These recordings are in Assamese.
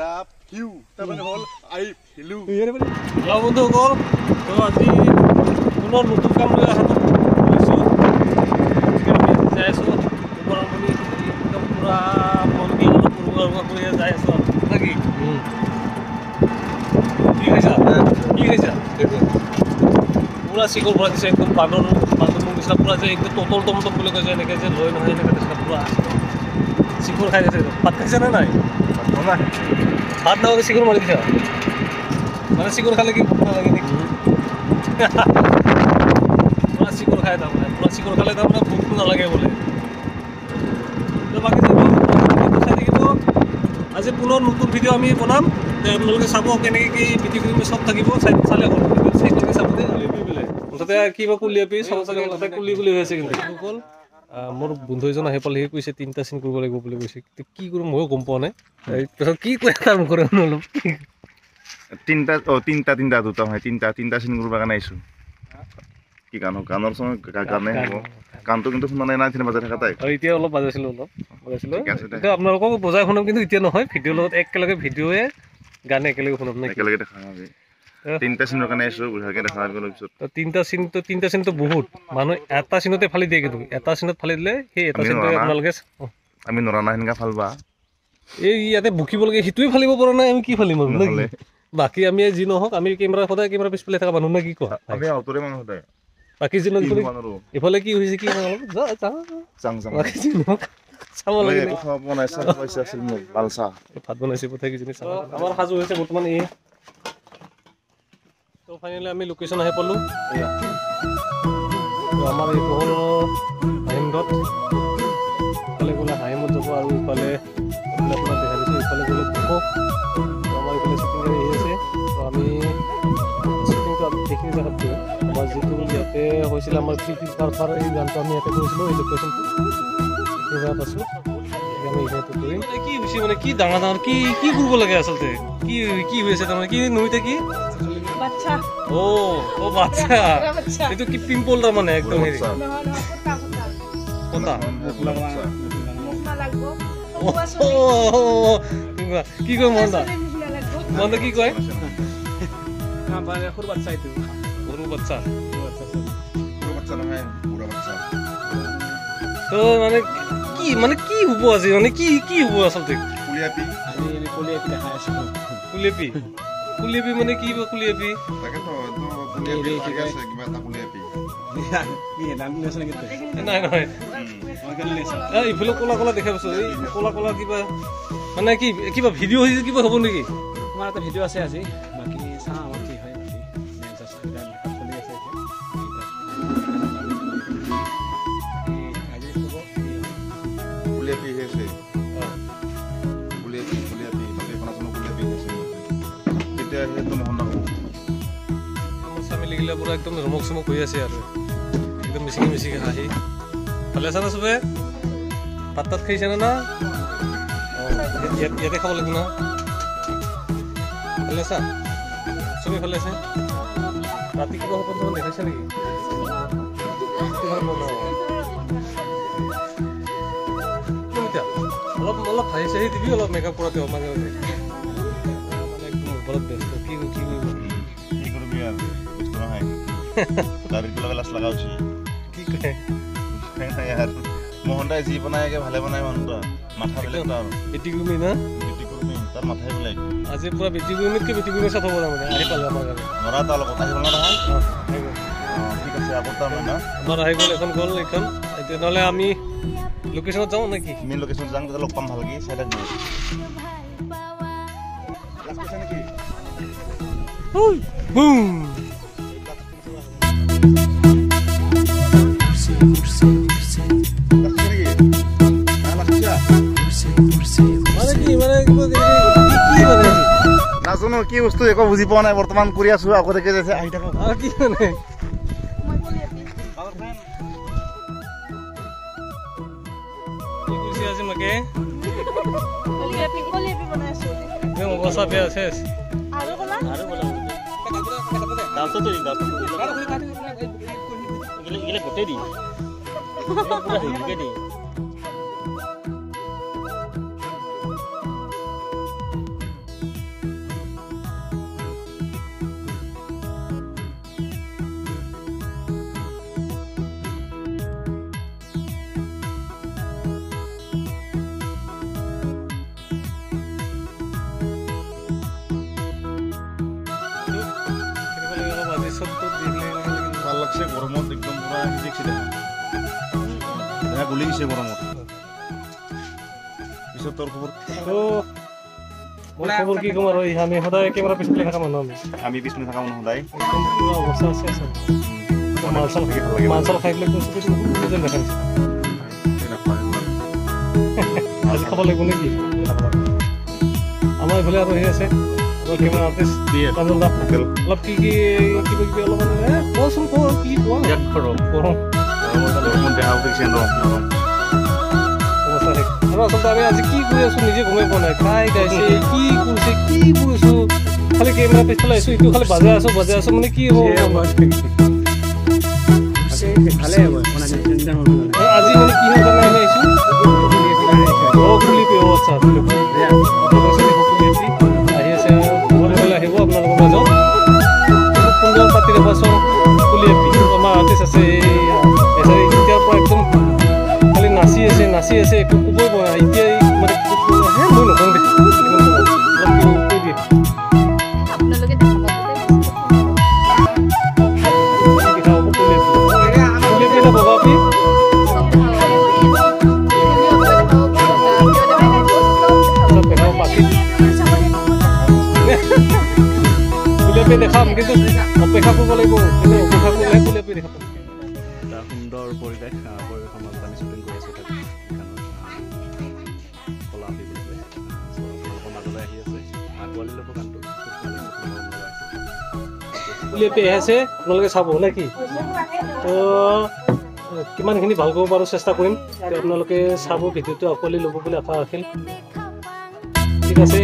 লাভ ইউ তাৰমানে হ'ল আই হেল্ল' হেল্ল' বন্ধুসকল তো আজি পুনৰ নতুন কাম লৈ হাতত লৈছোঁ যাই আছোঁ আৰম্ভণি একদম পূৰা মনকি অলপ উৰুৱা কৰি যাই আছোঁ আৰু নেকি কি খাইছা পূৰা চিকল ভৰাই দিছে একদম বান্দৰ মোক নিচিনা পূৰা যে একদম টটল টমটম বুলি কয় যে এনেকৈ যে লৈ নহয় এনেকৈ নিচিনা পূৰা চিকল খাই দিছে ভাত খাইছেনে নাই ভাত নালাগে চিকল মাৰি দিছা মানে চিকল খালে কি ভোক নালাগে নেকি পূৰা চিকল খাই তাৰমানে পূৰা চিকল খালে তাৰমানে ভোকটো নালাগে বোলে বাকী চাই থাকিব আজি পুনৰ নতুন ভিডিঅ' আমি বনাম আপোনালোকে চাব কেনেকৈ কি ভিডিঅ'খিনি চব থাকিব চালে হ'ল চাইকেলকে চাব দেই কুলিয়াপি বোলে মুঠতে কিবা কুলিয়াপি চাব চাগে মুঠতে কুলি হৈ আছে কিন্তু অকল মোৰ বন্ধু এজন আহি পালে সি কৈছে 3টা চিন কৰিব লাগিব বুলি কৈছে কি কৰোঁ ময়ো গম পোৱা নাই তাৰপিছত কি কৈ কাম কৰে অলপ তিনিটা দুটা হয় তিনিটা চিন কৰিব কাৰণে আহিছোঁ কি গানৰ সময় গানে গানটো কিন্তু শুনা নাই না বাজাই থকা তাই এতিয়া অলপ বাজাইছিলোঁ কিন্তু আপোনালোকক বজাই শুনাম কিন্তু এতিয়া নহয় ভিডিঅ'ৰ লগত একেলগে ভিডিঅ'য়ে গানে একেলগে শুনাম নে একেলগে দেখা পাবি 3টা চিনৰ কাৰণে আহিছোঁ বুঢ়াকে দেখা পাবি পিছত 3টা চিনটো বহুত মানুহ এটা চিনতে ফালি দিয়ে কিন্তু এটা চিনত ফালি দিলে সেই এটা চিনটো আপোনালোকে আমি নৰা নাই সেনেকা ফালবা এই ইয়াতে বুকিব লাগে সেইটোৱে ফালিব পৰা নাই আমি কি ফালিম আৰু বাকী আমি যি নহওক আমি সদায় কেমেৰা পিছফালে থকা মানুহ নে কি কোৱা বাকী যি নহওক ইফালে কি হৈছে কি চাব লাগে ভাত বনাইছে পঠাই কিজনী চাব আমাৰ সাজু হৈছে বৰ্তমান এই তো ফাইনেলি আমি লোকেশ্যন আহি পালোঁ তো আমাৰ এইটো হ'ল হাইমদত ইফালে গ'লে হাইমত যাব আৰু ইফালে আপোনাৰ দেখা দিছোঁ ইফালে গ'লে দুশ তো আমাৰ ইফালে শ্বুটিং আহি আছে তো আমি শ্বুটিংটো আমি সেইখিনি জেগাত কৰিম আমাৰ যিটো ইয়াতে হৈছিলে আমাৰ ফাৰ এই গানটো আমি ইয়াতে কৰিছিলোঁ এই লোকেশ্যনটো এই জেগাত আছোঁ আমি এইটো কৰিম কি হৈছে মানে কি ডাঙৰ কি কৰিব লাগে আচলতে কি হৈ আছে তাৰমানে কি নৈতে কি বাচ্চা ও বাচ্চা এইটো কি পিম্পল তাৰমানে একদম হেৰি কটা কি কয় মন্দা কি কয় সৰু বাচ্চা এইটো সৰু বাচ্চা তো মানে কি হ'ব আজি মানে কি হ'ব আচলতে কুলিয়াপি মানে কি কুলিয়াপি নাই নহয় ইফালে কলা কলা দেখা পাইছো এই কলা কলা কিবা মানে কি কিবা ভিডিঅ' হৈছে কিবা হ'ব নেকি আমাৰ এটা ভিডিঅ' আছে আজি বাকী চাওঁ আমাৰ কি হয় মিলিগিলা পুৰা একদম ৰমক চমক হৈ আছে আৰু একদম মিচিকি হাঁহি ভালে আছে না চবে ভাত তাত খাইছেনে না ইয়াতে খাব লাগিব না ভালে আছা চবে ভালে আছে ৰাতি কিবা সপোন দেখাইছে নেকি অলপ হাঁহি চাহি দিবি অলপ মেকআপ কৰাতে মানে একদম মোবাইলত ব্যস্ত কি কৰিবি আৰু ব্যস্ত নহয় গাড়ীটো লগে লাজ লগাওছি কি কয় মোহনদাই যি বনাই ভালে বনাই মানুহটা মাথা বেলেগ তাৰ বেটিগুমি না বেটিগুমি তাৰ মাথাই বেলেগ আজি পুৰা বেটিগুমিতকৈ বেটিগুমি চাব তাৰমানে আহি পালে আমাৰ গাড়ী নৰা তাৰ লগত আহিব নহয় ঠিক আছে আকৌ তাৰমানে আমাৰ আহি গ'ল এখন গ'ল এইখন এতিয়া নহ'লে আমি লোকেশ্যনত যাওঁ নেকি মেইন লোকেশ্যনত যাওঁ তেতিয়া লগ পাম ভালকৈ চাইডত দিওঁ নাজানো কি বস্তু একো বুজি পোৱা নাই বৰ্তমান কৰি আছো আগতে আহি থাকো কি মানে আজি মাকে অৱস্থা বেয়া শেষ গোটেই দি না গুলি গেছে গৰমত পিছত তোৰ খবৰ তো মোৰ খবৰ কি ক'ম আৰু আমি সদায় কেমেৰা পিছফালে থকা মানুহ আমি পিছনে থাকা মানুহ সদায় একদম পুৰা অৱস্থা আছে মাল চাল খাই পেলাই যেন দেখা নিছে আজি খাব লাগিব নেকি আমাৰ এইফালে আৰু সেই আছে আৰু কেমেৰা আৰ্টিষ্ট কাজল দা অলপ কি কিবা কিবি অলপমান কচোন ক কি কোৱা গৰম দেহা উঠিছে ন অৱস্থা আৰু আচলতে আমি আজি কি কৰি আছো নিজে গমেই পোৱা নাই খাই গাইছে কি কৰিছে কি কৰিছো খালি কেমেৰা পিছফালে আহিছো ইটো খালি বাজাই আছো মানে কি হ'ব ভালে হ'ব আজি মানে কি হ'ল কাৰণে আমি আহিছো খুলি পি আচ্ছা আহি আছে ঘৰলৈ আহিব আপোনালোকৰ মাজত খুব সুন্দৰ পাতি দেখাচোন খুলি আমাৰ আৰ্টিষ্ট আছে এতিয়াৰ পৰা একদম খালি নাচি আছে একো ক'বই পৰা নাই এতিয়া মানে মই নকওঁ দে কৈ দিয়ে দেখাম কিন্তু অপেক্ষা কৰিব লাগিব অপেক্ষা কৰিলে কুলিয়াপি দেখাম এটা সুন্দৰ পৰিৱেশৰ মাজত আমি শ্বুটিং কৰি আছোঁ কলা মাজলৈ আহি আছে আকোৱালি ল'ব গানটো কুলিয়াপি আহিছে আপোনালোকে চাব নে কি তো কিমানখিনি ভাল কৰিব পাৰোঁ চেষ্টা কৰিম আপোনালোকে চাব ভিডিঅ'টো আকোৱালি ল'ব বুলি আশা ৰাখিল ঠিক আছে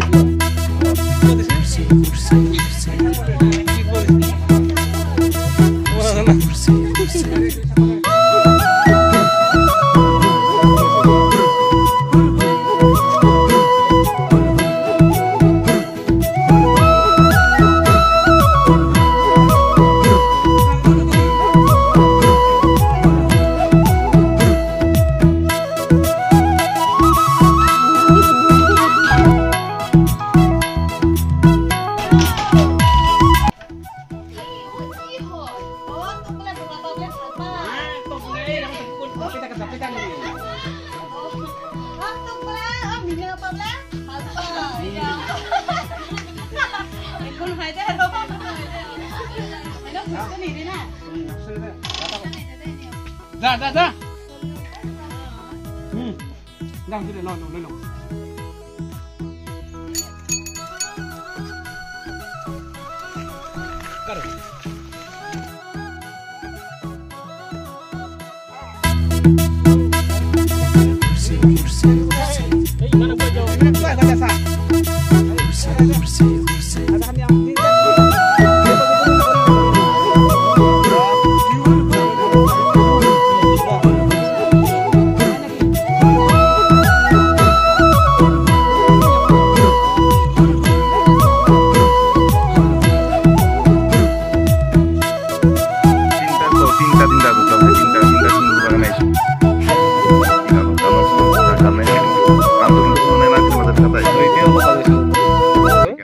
Kursi